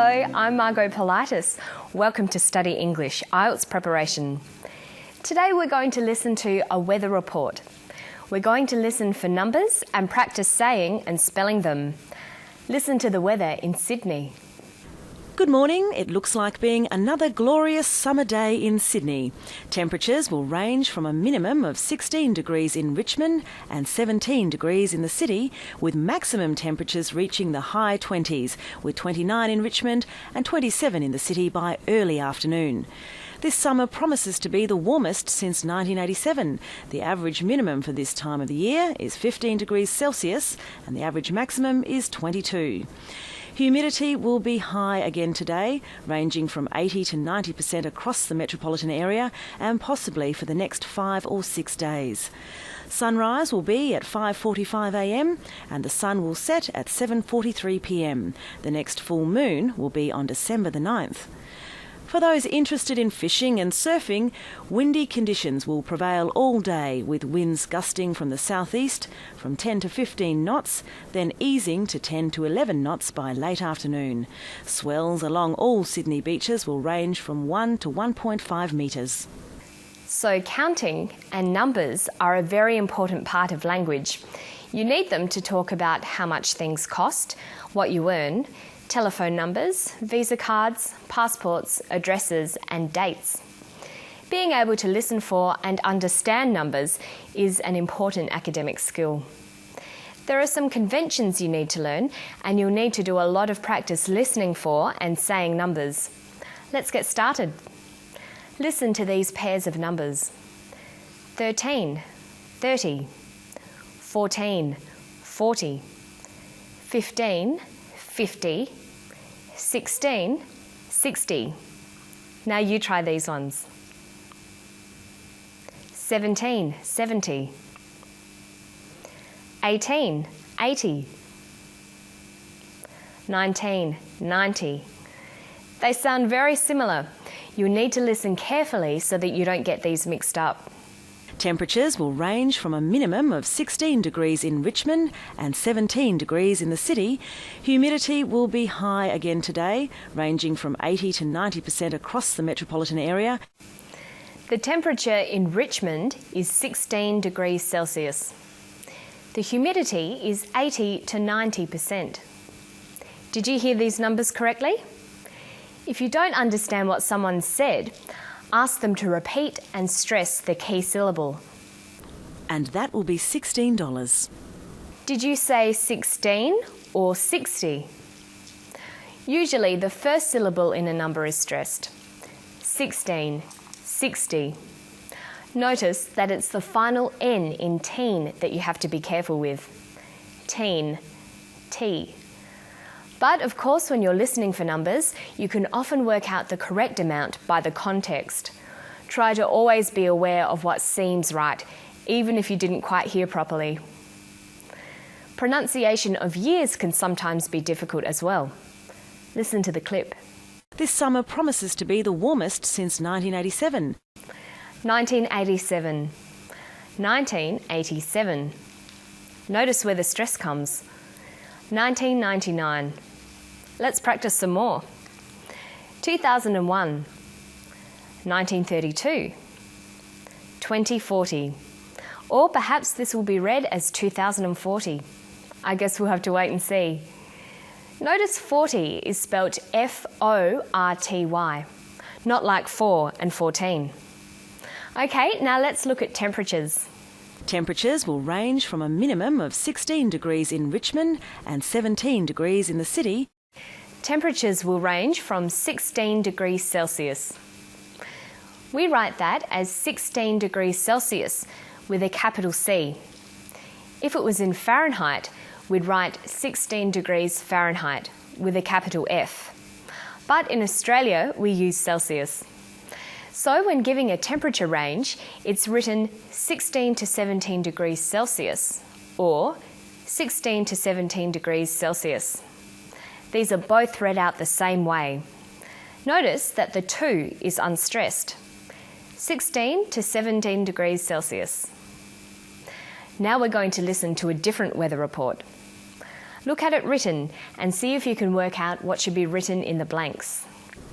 I'm Margot Politis. Welcome to Study English, IELTS preparation. Today we're going to listen to a weather report. We're going to listen for numbers and practice saying and spelling them. Listen to the weather in Sydney. Good morning. It looks like being another glorious summer day in Sydney. Temperatures will range from a minimum of 16 degrees in Richmond and 17 degrees in the city, with maximum temperatures reaching the high 20s, with 29 in Richmond and 27 in the city by early afternoon. This summer promises to be the warmest since 1987. The average minimum for this time of the year is 15 degrees Celsius and the average maximum is 22. Humidity will be high again today, ranging from 80 to 90% across the metropolitan area and possibly for the next 5 or 6 days. Sunrise will be at 5:45 a.m. and the sun will set at 7:43 p.m. The next full moon will be on December the 9th. For those interested in fishing and surfing, windy conditions will prevail all day, with winds gusting from the southeast from 10 to 15 knots, then easing to 10 to 11 knots by late afternoon. Swells along all Sydney beaches will range from 1 to 1.5 metres. So counting and numbers are a very important part of language. You need them to talk about how much things cost, what you earn, telephone numbers, visa cards, passports, addresses and dates. Being able to listen for and understand numbers is an important academic skill. There are some conventions you need to learn, and you'll need to do a lot of practice listening for and saying numbers. Let's get started. Listen to these pairs of numbers. 13, 30, 14, 40, 15, 50, 16, 60. Now you try these ones. 17, 70. 18, 80. 19, 90. They sound very similar. You'll need to listen carefully so that you don't get these mixed up. Temperatures will range from a minimum of 16 degrees in Richmond and 17 degrees in the city. Humidity will be high again today, ranging from 80 to 90% across the metropolitan area. The temperature in Richmond is 16 degrees Celsius. The humidity is 80 to 90%. Did you hear these numbers correctly? If you don't understand what someone said, ask them to repeat and stress the key syllable. And that will be $16. Did you say 16 or 60? Usually the first syllable in a number is stressed. 16, 60. Notice that it's the final N in teen that you have to be careful with. Teen, T. But of course, when you're listening for numbers, you can often work out the correct amount by the context. Try to always be aware of what seems right, even if you didn't quite hear properly. Pronunciation of years can sometimes be difficult as well. Listen to the clip. This summer promises to be the warmest since 1987. 1987. 1987. Notice where the stress comes. 1999. Let's practice some more. 2001, 1932, 2040, or perhaps this will be read as 2040. I guess we'll have to wait and see. Notice 40 is spelt F-O-R-T-Y, not like 4 and 14. Okay, now let's look at temperatures. Temperatures will range from a minimum of 16 degrees in Richmond and 17 degrees in the city. Temperatures will range from 16 degrees Celsius. We write that as 16 degrees Celsius with a capital C. If it was in Fahrenheit, we'd write 16 degrees Fahrenheit with a capital F. But in Australia, we use Celsius. So when giving a temperature range, it's written 16 to 17 degrees Celsius or 16 to 17 degrees Celsius. These are both read out the same way. Notice that the 2 is unstressed. 16 to 17 degrees Celsius. Now we're going to listen to a different weather report. Look at it written and see if you can work out what should be written in the blanks.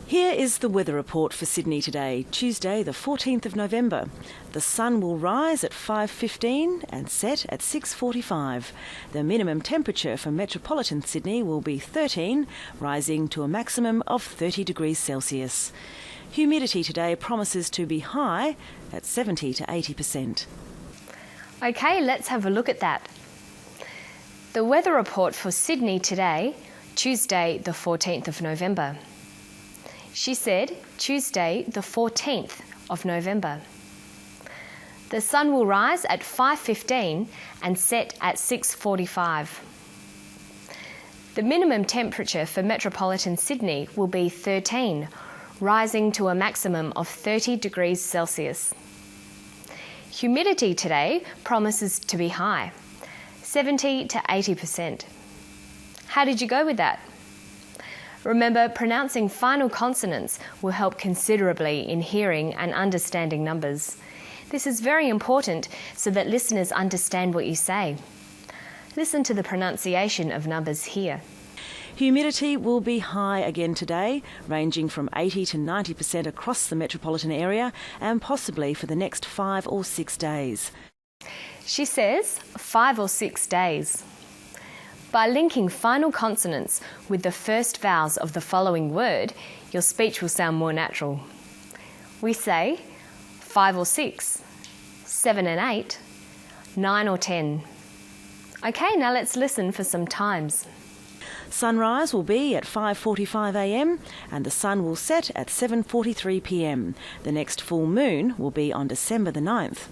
Here is the weather report for Sydney today, Tuesday the 14th of November. The sun will rise at 5:15 and set at 6:45. The minimum temperature for metropolitan Sydney will be 13, rising to a maximum of 30 degrees Celsius. Humidity today promises to be high at 70 to 80%. Okay, let's have a look at that. The weather report for Sydney today, Tuesday the 14th of November. She said Tuesday the 14th of November. The sun will rise at 5:15 and set at 6:45. The minimum temperature for metropolitan Sydney will be 13, rising to a maximum of 30 degrees Celsius. Humidity today promises to be high, 70 to 80%. How did you go with that? Remember, pronouncing final consonants will help considerably in hearing and understanding numbers. This is very important so that listeners understand what you say. Listen to the pronunciation of numbers here. Humidity will be high again today, ranging from 80 to 90% across the metropolitan area and possibly for the next 5 or 6 days. She says 5 or 6 days. By linking final consonants with the first vowels of the following word, your speech will sound more natural. We say 5 or 6, 7 and 8, 9 or 10. Okay, now let's listen for some times. Sunrise will be at 5:45 a.m. and the sun will set at 7:43 p.m. The next full moon will be on December the 9th.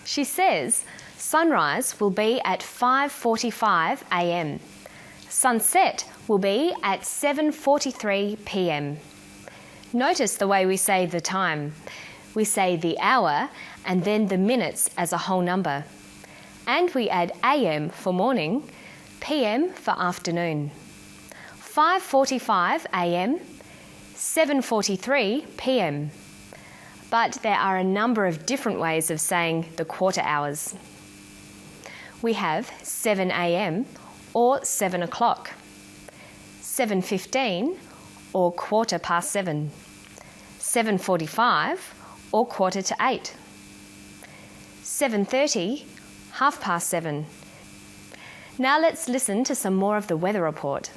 She says sunrise will be at 5:45 a.m. Sunset will be at 7:43 p.m. Notice the way we say the time. We say the hour and then the minutes as a whole number. And we add AM for morning, PM for afternoon. 5:45 a.m, 7:43 p.m. But there are a number of different ways of saying the quarter hours. We have 7 a.m. or 7 o'clock, 7:15 or 7:15, 7:45 or 7:45, 7:30, 7:30. Now let's listen to some more of the weather report.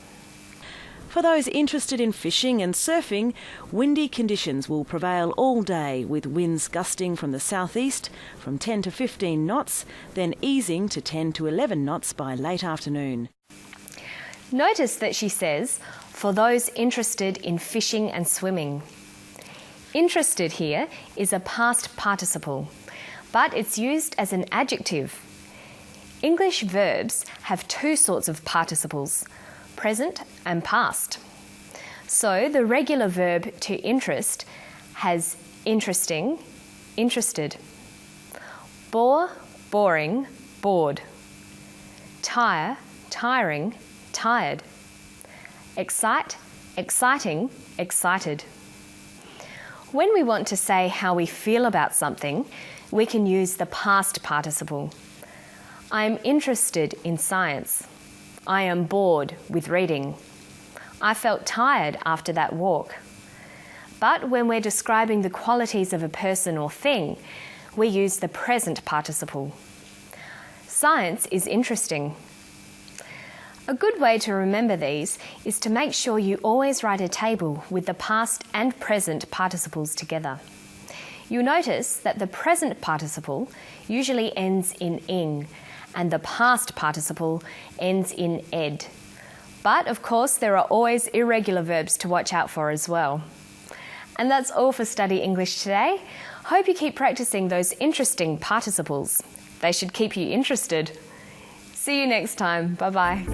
For those interested in fishing and surfing, windy conditions will prevail all day, with winds gusting from the southeast from 10 to 15 knots, then easing to 10 to 11 knots by late afternoon. Notice that she says, for those interested in fishing and swimming. Interested here is a past participle, but it's used as an adjective. English verbs have two sorts of participles, present and past. So the regular verb to interest has interesting, interested. Bore, boring, bored. Tire, tiring, tired. Excite, exciting, excited. When we want to say how we feel about something, we can use the past participle. I am interested in science. I am bored with reading. I felt tired after that walk. But when we're describing the qualities of a person or thing, we use the present participle. Science is interesting. A good way to remember these is to make sure you always write a table with the past and present participles together. You'll notice that the present participle usually ends in ing, and the past participle ends in ed. But of course, there are always irregular verbs to watch out for as well. And that's all for Study English today. Hope you keep practicing those interesting participles. They should keep you interested. See you next time. Bye-bye.